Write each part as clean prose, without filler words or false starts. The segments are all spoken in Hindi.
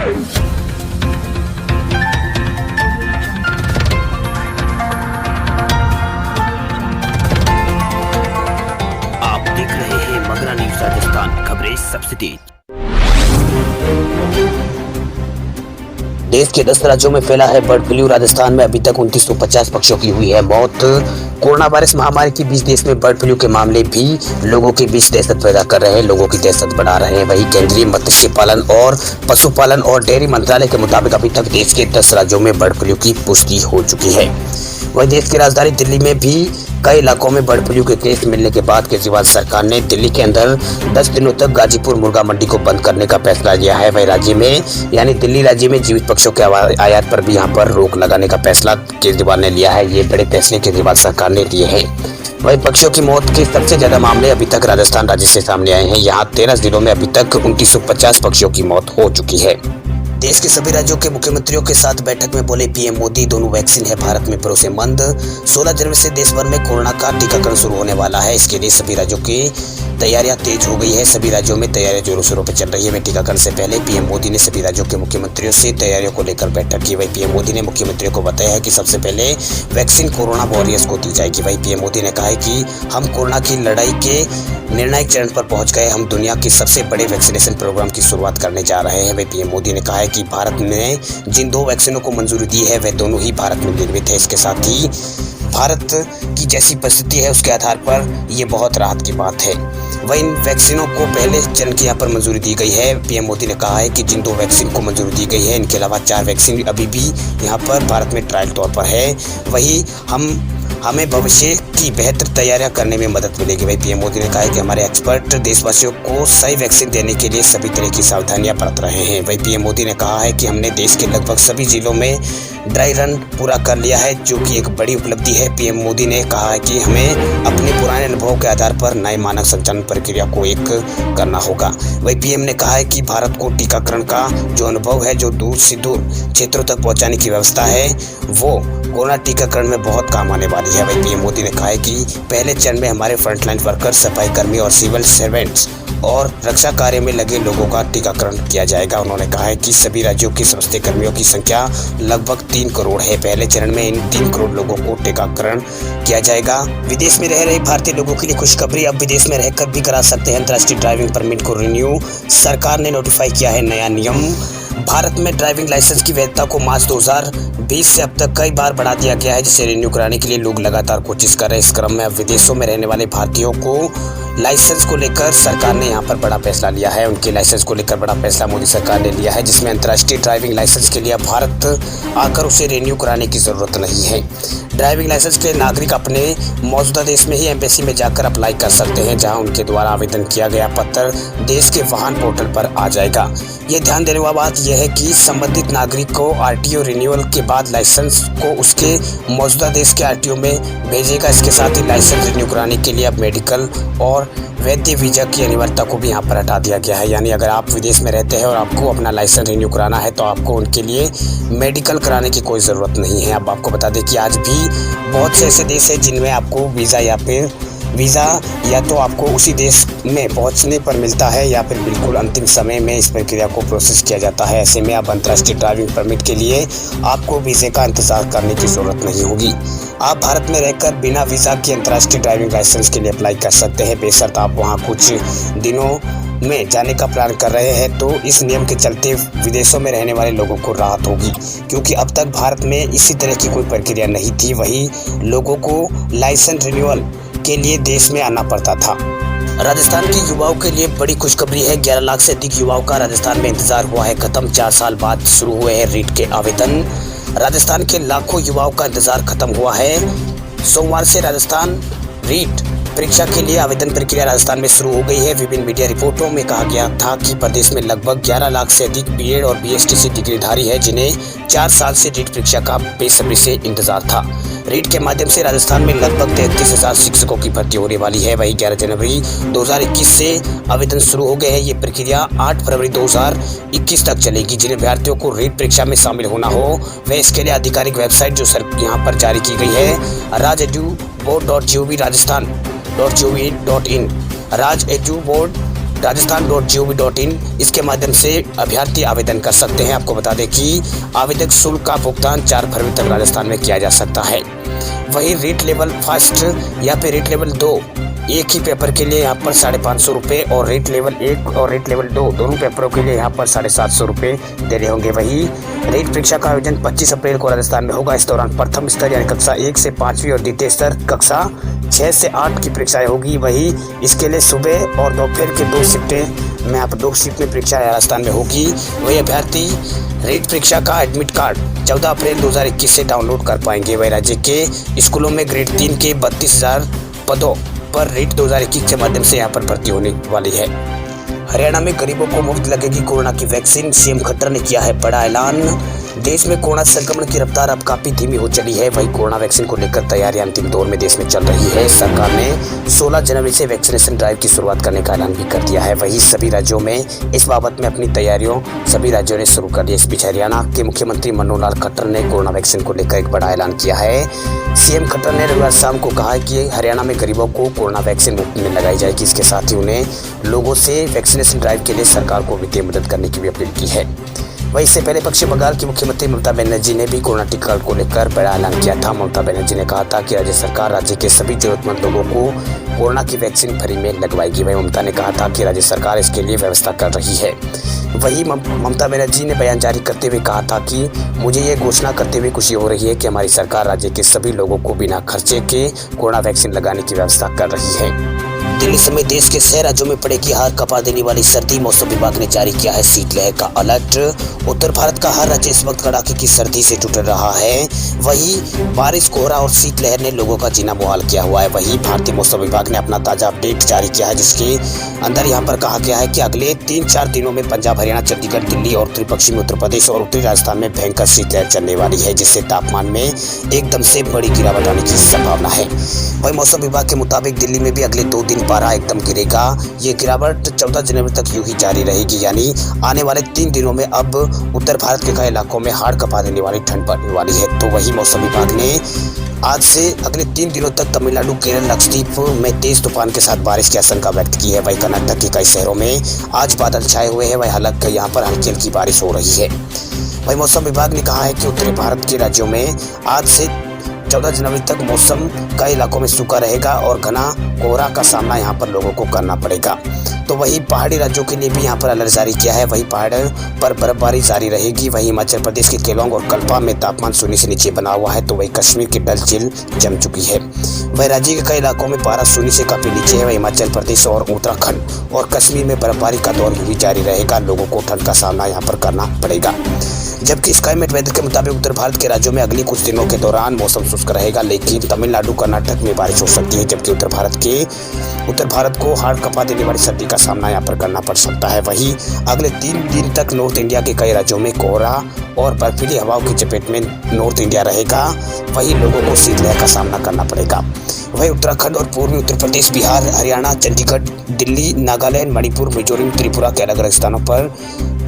आप देख रहे हैं मगरा न्यूज राजस्थान, खबरें सबसे तेज। देश के 10 राज्यों में फैला है बर्ड फ्लू। राजस्थान में अभी तक 2950 पक्षियों की हुई है मौत। कोरोना वायरस महामारी के बीच देश में बर्ड फ्लू के मामले भी लोगों के बीच दहशत पैदा कर रहे हैं, लोगों की दहशत बढ़ा रहे हैं। वहीं केंद्रीय मत्स्य पालन और पशुपालन और डेयरी मंत्रालय के मुताबिक अभी तक देश के 10 राज्यों में बर्ड फ्लू की पुष्टि हो चुकी है। वहीं देश की राजधानी दिल्ली में भी कई इलाकों में बर्ड फ्लू के केस मिलने के बाद केजरीवाल सरकार ने दिल्ली के अंदर 10 दिनों तक गाजीपुर मुर्गा मंडी को बंद करने का फैसला लिया है। वहीं राज्य में यानी दिल्ली राज्य में जीवित पक्षियों के आयात पर भी यहां पर रोक लगाने का फैसला केजरीवाल ने लिया है। ये बड़े फैसले केजरीवाल सरकार ने लिए हैं। वहीं पक्षियों की मौत के सबसे ज्यादा मामले अभी तक राजस्थान राज्य से सामने आए हैं। यहाँ 13 जिलों में अभी तक 2950 पक्षियों की मौत हो चुकी है। देश के सभी राज्यों के मुख्यमंत्रियों के साथ बैठक में बोले पीएम मोदी, दोनों वैक्सीन है भारत में भरोसेमंद। 16 जनवरी से देश भर में कोरोना का टीकाकरण शुरू होने वाला है। इसके लिए सभी राज्यों की तैयारियां तेज हो गई है। सभी राज्यों में तैयारियां जोरों शोरों पर चल रही है। टीकाकरण से पहले पीएम मोदी ने सभी राज्यों के मुख्यमंत्रियों से तैयारियों को लेकर बैठक की। वही पीएम मोदी ने मुख्यमंत्रियों को बताया है कि सबसे पहले वैक्सीन कोरोना वॉरियर्स को दी जाएगी। वही पीएम मोदी ने कहा है कि हम कोरोना की लड़ाई के निर्णायक चरण पर पहुंच गए। हम दुनिया के सबसे बड़े वैक्सीनेशन प्रोग्राम की शुरुआत करने जा रहे हैं। वही पीएम मोदी ने कहा है कि भारत ने जिन 2 वैक्सीनों को मंजूरी दी है वह दोनों ही भारत में निर्मित है। इसके साथ ही भारत की जैसी परिस्थिति है उसके आधार पर यह बहुत राहत की बात है। वही इन वैक्सीनों को पहले चरण की यहाँ पर मंजूरी दी गई है। पीएम मोदी ने कहा है कि जिन 2 वैक्सीन को मंजूरी दी गई है इनके अलावा 4 वैक्सीन अभी भी यहाँ पर भारत में ट्रायल तौर पर है। वही हमें भविष्य की बेहतर तैयारियां करने में मदद मिलेगी। वही पीएम मोदी ने कहा है कि हमारे एक्सपर्ट देशवासियों को सही वैक्सीन देने के लिए सभी तरह की सावधानियां बरत रहे हैं। वही पीएम मोदी ने कहा है कि हमने देश के लगभग सभी जिलों में ड्राई रन पूरा कर लिया है, जो कि एक बड़ी उपलब्धि है। पीएम मोदी ने कहा है कि हमें अपने पुराने अनुभवों के आधार पर नए मानक संचालन प्रक्रिया को एक करना होगा। वही पीएम ने कहा है कि भारत को टीकाकरण का जो अनुभव है, जो दूर से दूर क्षेत्रों तक पहुंचाने की व्यवस्था है, वो कोरोना टीकाकरण में बहुत काम आने वाली है। वही पीएम मोदी ने कहा है कि पहले चरण में हमारे फ्रंटलाइन वर्कर्स, सफाई कर्मी और सिविल सर्वेंट्स और रक्षा कार्य में लगे लोगों का टीकाकरण किया जाएगा। उन्होंने कहा है कि सभी राज्यों के स्वास्थ्य कर्मियों की संख्या लगभग 3 करोड़ है। पहले चरण में इन 3 करोड़ लोगों को टीकाकरण किया जाएगा। विदेश में रह रहे भारतीय लोगों के लिए खुशखबरी, अब विदेश में रहकर भी करा सकते हैं अंतर्राष्ट्रीय ड्राइविंग परमिट को रिन्यू। सरकार ने नोटिफाई किया है नया नियम। भारत में ड्राइविंग लाइसेंस की वैधता को मार्च 2020 से अब तक कई बार बढ़ा दिया गया है, जिसे रिन्यू कराने के लिए लोग लगातार कोशिश कर रहे हैं। इस क्रम में अब विदेशों में रहने वाले भारतीयों को लाइसेंस को लेकर सरकार ने यहाँ पर बड़ा फैसला लिया है। उनके लाइसेंस को लेकर बड़ा फैसला मोदी सरकार ने लिया है, जिसमें अंतर्राष्ट्रीय ड्राइविंग लाइसेंस के लिए भारत आकर उसे रिन्यू कराने की जरूरत नहीं है। ड्राइविंग लाइसेंस के नागरिक अपने मौजूदा देश में ही एम्बेसी में जाकर अप्लाई कर सकते हैं, जहां उनके द्वारा आवेदन किया गया पत्र देश के वाहन पोर्टल पर आ जाएगा। ये ध्यान देने वाली बात यह है कि संबंधित नागरिक को आरटीओ रिन्यूअल के बाद लाइसेंस को उसके मौजूदा देश के आरटीओ में भेजेगा। इसके साथ ही लाइसेंस रिन्यू कराने के लिए अब मेडिकल और वैद्य वीजा की अनिवार्यता को भी यहाँ पर हटा दिया गया है। यानी अगर आप विदेश में रहते हैं और आपको अपना लाइसेंस रिन्यू कराना है तो आपको उनके लिए मेडिकल कराने की कोई ज़रूरत नहीं है। अब आपको बता दें कि आज भी बहुत से ऐसे देश हैं जिनमें आपको वीज़ा या तो आपको उसी देश में पहुंचने पर मिलता है या फिर बिल्कुल अंतिम समय में इस प्रक्रिया को प्रोसेस किया जाता है। ऐसे में अब अंतर्राष्ट्रीय ड्राइविंग परमिट के लिए आपको वीज़े का इंतजार करने की ज़रूरत नहीं होगी। आप भारत में रहकर बिना वीज़ा के अंतर्राष्ट्रीय ड्राइविंग लाइसेंस के लिए अप्लाई कर सकते हैं, बेशर्त आप वहाँ कुछ दिनों में जाने का प्लान कर रहे हैं। तो इस नियम के चलते विदेशों में रहने वाले लोगों को राहत होगी, क्योंकि अब तक भारत में इसी तरह की कोई प्रक्रिया नहीं थी। वही लोगों को लाइसेंस रिन्यूअल के लिए देश में आना पड़ता था। राजस्थान के युवाओं के लिए बड़ी खुशखबरी है। 11 लाख से अधिक युवाओं का राजस्थान में इंतजार हुआ है खत्म। 4 साल बाद शुरू हुए हैं रीट के आवेदन। राजस्थान के लाखों युवाओं का इंतजार खत्म हुआ है। सोमवार से राजस्थान रीट परीक्षा के लिए आवेदन प्रक्रिया राजस्थान में शुरू हो गई है। विभिन्न मीडिया रिपोर्टों में कहा गया था कि प्रदेश में लगभग 11 लाख से अधिक बीएड और बीएसटीसी डिग्रीधारी है, जिन्हें 4 साल से रीट परीक्षा का बेसब्री से इंतजार था। रीट के माध्यम से राजस्थान में लगभग 33,000 शिक्षकों की भर्ती होने वाली है। वहीं 11 जनवरी 2021 से आवेदन शुरू हो गए हैं। ये प्रक्रिया 8 फरवरी 2021 तक चलेगी। जिन अभ्यर्थियों को रीट परीक्षा में शामिल होना हो वह इसके लिए आधिकारिक वेबसाइट जो यहाँ पर जारी की गई है rajeduboard.gov राजस्थान.gov.in rajeduboard rajasthan.gov.in इसके माध्यम से अभ्यर्थी आवेदन कर सकते हैं। आपको बता दें कि आवेदक शुल्क का भुगतान 4 फरवरी तक राजस्थान में किया जा सकता है। वहीं रीट लेवल फर्स्ट या फिर रीट लेवल 2 एक ही पेपर के लिए यहाँ पर 550 रुपये और रीट लेवल 1 और रीट लेवल 2 दोनों पेपरों के लिए यहाँ पर 750 रुपये देने होंगे। वहीं रीट परीक्षा का आयोजन 25 अप्रैल को राजस्थान में होगा। इस दौरान प्रथम स्तर यानी कक्षा 1 से 5वीं और द्वितीय स्तर कक्षा 6 से 8 की परीक्षाएं होगी। वहीं इसके लिए सुबह और दोपहर के 2 शिफ्टें में आप 2 शिफ्ट में परीक्षा राजस्थान में होगी। वही अभ्यर्थी रीट परीक्षा का एडमिट कार्ड 14 अप्रैल 2021 से डाउनलोड कर पाएंगे। वही राज्य के स्कूलों में ग्रेड 3 के 32,000 पदों पर रीट 2021 के माध्यम से यहाँ पर भर्ती होने वाली है। हरियाणा में गरीबों को मुफ्त लगेगी कोरोना की वैक्सीन, सीएम खट्टर ने किया है बड़ा ऐलान। देश में कोरोना संक्रमण की रफ्तार अब काफी धीमी हो चली है। वहीं कोरोना वैक्सीन को लेकर तैयारियां अंतिम दौर में देश में चल रही है। सरकार ने 16 जनवरी से वैक्सीनेशन ड्राइव की शुरुआत करने का ऐलान भी कर दिया है। वहीं सभी राज्यों में इस बाबत में अपनी तैयारियों सभी राज्यों ने शुरू कर दी। इस बीच हरियाणा के मुख्यमंत्री मनोहर लाल खट्टर ने कोरोना वैक्सीन को लेकर एक बड़ा ऐलान किया है। सीएम खट्टर ने रविवार शाम को कहा कि हरियाणा में गरीबों को कोरोना वैक्सीन मुफ्त में लगाई जाएगी। इसके साथ ही उन्हें लोगों से वैक्सीनेशन ड्राइव के लिए सरकार को वित्तीय मदद करने की भी अपील की है। वहीं इससे पहले पश्चिम बंगाल की मुख्यमंत्री ममता बनर्जी ने भी कोरोना टीका को लेकर बड़ा ऐलान किया था। ममता बनर्जी ने कहा था कि राज्य सरकार राज्य के सभी जरूरतमंद लोगों को कोरोना की वैक्सीन फ्री में लगवाएगी। वहीं ममता ने कहा था कि राज्य सरकार इसके लिए व्यवस्था कर रही है। वहीं ममता बनर्जी ने बयान जारी करते हुए कहा था कि मुझे ये घोषणा करते हुए खुशी हो रही है कि हमारी सरकार राज्य के सभी लोगों को बिना खर्चे के कोरोना वैक्सीन लगाने की व्यवस्था कर रही है। दिल्ली समेत देश के 6 राज्यों में पड़ेगी हाड़ कपा देने वाली सर्दी। मौसम विभाग ने जारी किया है शीतलहर का अलर्ट। उत्तर भारत का हर राज्य इस वक्त कड़ाके की सर्दी से जूझ रहा है। वहीं बारिश, कोहरा और शीतलहर ने लोगों का जीना मुहाल किया हुआ है। वहीं भारतीय मौसम विभाग ने अपना ताजा अपडेट जारी किया है, जिसके अंदर यहाँ पर कहा गया है कि अगले 3-4 दिनों में पंजाब, हरियाणा, चंडीगढ़, दिल्ली और उत्तरी पश्चिमी उत्तर प्रदेश और उत्तरी राजस्थान में भयंकर शीतलहर चलने वाली है, जिससे तापमान में एकदम से बड़ी गिरावट आने की संभावना है। वहीं मौसम विभाग के मुताबिक दिल्ली में भी अगले 2 दिन पारा एकदम गिरेगा। ये गिरावट 14 जनवरी तक यूं ही जारी रहेगी, यानी आने वाले 3 दिनों में अब उत्तर भारत के कई इलाकों में हाड़ कपा देने वाली ठंड पड़ने वाली है। तो वही मौसम विभाग ने आज से अगले 3 दिनों तक तमिलनाडु, केरल, लक्षद्वीप में तेज तूफान के साथ बारिश की आशंका व्यक्त की है। वहीं कर्नाटक के कई शहरों में आज बादल छाए हुए हैं। वहीं हालांकि यहाँ पर हल्की हल्की बारिश हो रही है। वहीं मौसम विभाग ने कहा है कि उत्तरी भारत के राज्यों में आज से 14 जनवरी तक मौसम कई इलाकों में सूखा रहेगा और घना कोहरा का सामना यहाँ पर लोगों को करना पड़ेगा। तो वहीं पहाड़ी राज्यों के लिए भी यहाँ पर अलर्ट जारी किया है। वहीं पहाड़ पर बर्फबारी जारी रहेगी। वहीं हिमाचल प्रदेश के केलोंग और कल्पा में तापमान 0 से नीचे बना हुआ है। तो वहीं कश्मीर की डल झील जम चुकी है। वहीं राज्य के कई इलाकों में पारा 0 से काफी नीचे है। वहीं हिमाचल प्रदेश और उत्तराखंड और कश्मीर में बर्फबारी का दौर भी जारी रहेगा। लोगों को ठंड का सामना यहाँ पर करना पड़ेगा। जबकि स्काईमेट वेदर के मुताबिक उत्तर भारत के राज्यों में अगले कुछ दिनों के दौरान मौसम शुष्क रहेगा, लेकिन तमिलनाडु, कर्नाटक में बारिश हो सकती है। जबकि उत्तर भारत को हाड़ कपा देने वाली सर्दी का सामना यहाँ पर करना पड़ सकता है। वहीं अगले 3 दिन तक नॉर्थ इंडिया के कई राज्यों में कोहरा और बर्फीली हवाओं की चपेट में नॉर्थ इंडिया रहेगा। वहीं लोगों को शीतलहर का सामना करना पड़ेगा। वहीं उत्तराखंड और पूर्वी उत्तर प्रदेश, बिहार, हरियाणा, चंडीगढ़, दिल्ली, नागालैंड, मणिपुर, मिजोरम, त्रिपुरा के अलग अलग स्थानों पर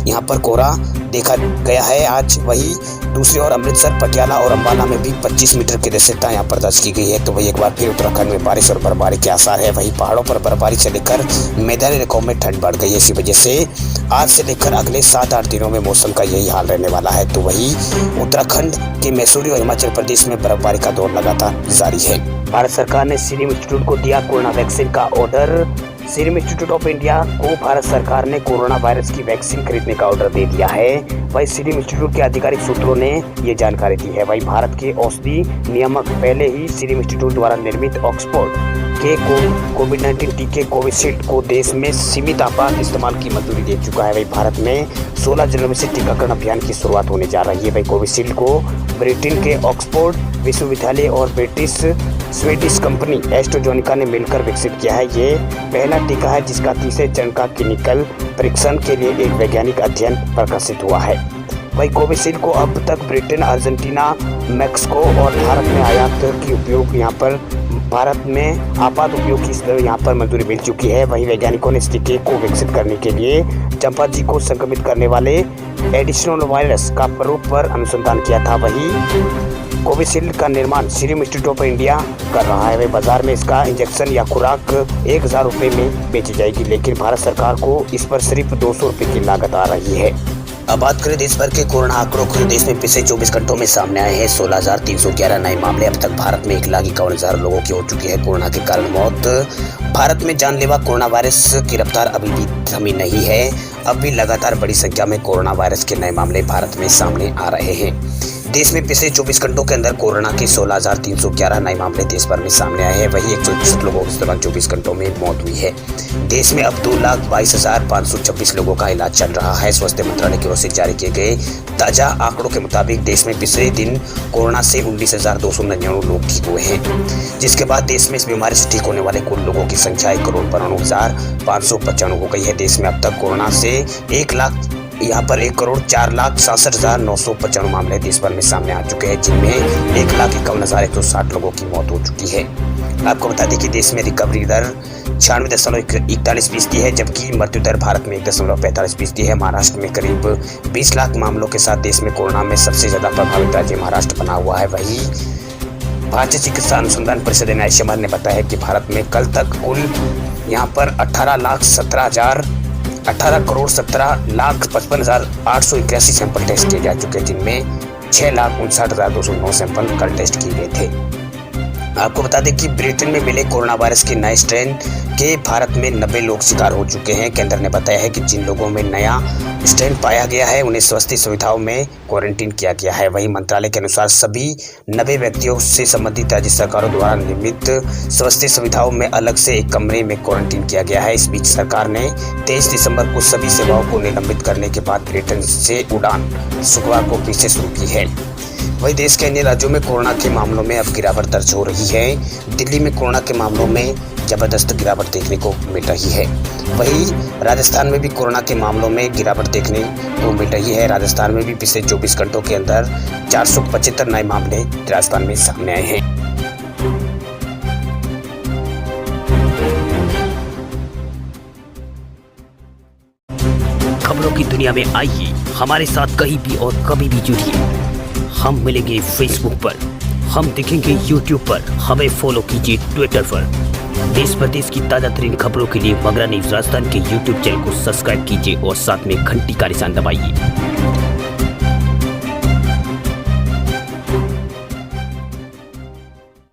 यहाँ पर कोहरा देखा गया है आज। वहीं दूसरी ओर अमृतसर, पटियाला और अंबाला में भी 25 मीटर की दृश्यता यहाँ पर दर्ज की गई है। तो वही एक बार फिर उत्तराखंड में बारिश और बर्फबारी के आसार है। वहीं पहाड़ों पर बर्फबारी से लेकर मैदानी इलाकों में ठंड बढ़ गई है। इसी वजह से आज से लेकर अगले 7-8 दिनों में मौसम का यही हाल रहने वाला है। तो वही उत्तराखंड के मैसूरी और हिमाचल प्रदेश में बर्फबारी का दौर लगातार जारी है। भारत सरकार ने सीरम इंस्टीट्यूट को दिया कोरोना वैक्सीन का order. Serum institute of India को भारत सरकार ने कोरोना वायरस की वैक्सीन खरीदने का ऑर्डर दे दिया है। वहीं सीरम इंस्टीट्यूट के आधिकारिक सूत्रों ने ये जानकारी दी है। वहीं भारत के औषधि नियामक पहले ही सीरम इंस्टीट्यूट द्वारा निर्मित ऑक्सफोर्ड के कोविड-19 टीके कोविशील्ड को देश में सीमित आपात इस्तेमाल की मंजूरी दे चुका है। वहीं भारत में 16 जनवरी से टीकाकरण अभियान की शुरुआत होने जा रही है। वहीं कोविशील्ड को ब्रिटेन के ऑक्सफोर्ड विश्वविद्यालय और ब्रिटिश स्वीडिश कंपनी एस्ट्राजेनेका ने मिलकर विकसित किया है। ये पहला टीका है जिसका तीसरे चरण का क्लिनिकल परीक्षण के लिए एक वैज्ञानिक अध्ययन प्रकाशित हुआ है। वहीं कोविशील्ड को अब तक ब्रिटेन, अर्जेंटीना, मैक्सिको और भारत में आयात की उपयोग यहाँ पर भारत में आपात उपयोग की यहाँ पर मंजूरी मिल चुकी है। वहीं वैज्ञानिकों ने इस टीके को विकसित करने के लिए चंपाजी को संक्रमित करने वाले एडिशनल वायरस का प्ररूप पर अनुसंधान किया था। वहीं कोविशील्ड का निर्माण सीरम इंस्टीट्यूट ऑफ इंडिया कर रहा है। वही बाजार में इसका इंजेक्शन या खुराक 1000 रुपये में बेची जाएगी, लेकिन भारत सरकार को इस पर सिर्फ 200 रुपये की लागत आ रही है। अब बात करें देश भर के कोरोना आंकड़ों की। देश में पिछले 24 घंटों में सामने आए हैं 16,311 नए मामले। अब तक भारत में 1,51,000 लोगों की हो चुकी है कोरोना के कारण मौत। भारत में जानलेवा कोरोना वायरस की रफ्तार अभी भी थमी नहीं है। अब भी लगातार बड़ी संख्या में कोरोना वायरस के नए मामले भारत में सामने आ रहे हैं। देश में पिछले 24 घंटों के अंदर कोरोना के 16,311 नए मामले देश भर में सामने आए हैं। वहीं 161 लोगों की 24 घंटों में मौत हुई है। देश में अब 2,22,526 लोगों का इलाज चल रहा है। स्वास्थ्य मंत्रालय की ओर से जारी किए गए ताजा आंकड़ों के मुताबिक देश में पिछले दिन कोरोना से 19,299 लोग ठीक हुए हैं, जिसके बाद देश में इस बीमारी से ठीक होने वाले कुल लोगों की संख्या 1,92,595 हो गई है। देश में अब तक कोरोना से 1,04,67,995 मामले देश भर में सामने आ चुके हैं, जिनमें 1,51,160 लोगों की मौत हो चुकी है। आपको बता दें कि देश में रिकवरी दर 96.41% है, जबकि मृत्यु दर भारत में 1.45% है। महाराष्ट्र में करीब 20 लाख मामलों के साथ देश में कोरोना में सबसे ज्यादा प्रभावित राज्य महाराष्ट्र बना हुआ है। वहीं भारतीय चिकित्सा अनुसंधान परिषद NICMR ने बताया कि भारत में कल तक कुल यहाँ पर 18,17,55,881 सैंपल टेस्ट किए जा चुके हैं, जिनमें 6,59,209 सैंपल कल टेस्ट किए गए थे। आपको बता दें कि ब्रिटेन में मिले कोरोना वायरस के नए स्ट्रेन के भारत में 90 लोग शिकार हो चुके हैं। केंद्र ने बताया है कि जिन लोगों में नया स्ट्रेन पाया गया है उन्हें स्वास्थ्य सुविधाओं में क्वारंटीन किया गया है। वहीं मंत्रालय के अनुसार सभी 90 व्यक्तियों से संबंधित राज्य सरकारों द्वारा निर्मित स्वास्थ्य सुविधाओं में अलग से एक कमरे में क्वारंटीन किया गया है। इस बीच सरकार ने 23 दिसंबर को सभी सेवाओं को निलंबित करने के बाद ब्रिटेन से उड़ान शुक्रवार को फिर से शुरू की है। वहीं देश के अन्य राज्यों में कोरोना के मामलों में अब गिरावट दर्ज हो रही है। दिल्ली में कोरोना के मामलों में जबरदस्त गिरावट देखने को मिल रही है। वहीं राजस्थान में भी कोरोना के मामलों में गिरावट देखने को मिल रही है। राजस्थान में भी पिछले 24 घंटों के अंदर 475 नए मामले राजस्थान में सामने आए हैं। खबरों की दुनिया में आइए हमारे साथ कहीं भी और कभी भी जुड़िए। हम मिलेंगे फेसबुक पर, हम दिखेंगे यूट्यूब पर, हमें फॉलो कीजिए ट्विटर पर। देश प्रदेश की ताजा तरीन खबरों के लिए मगरा न्यूज राजस्थान के यूट्यूब चैनल को सब्सक्राइब कीजिए और साथ में घंटी का निशान दबाइए।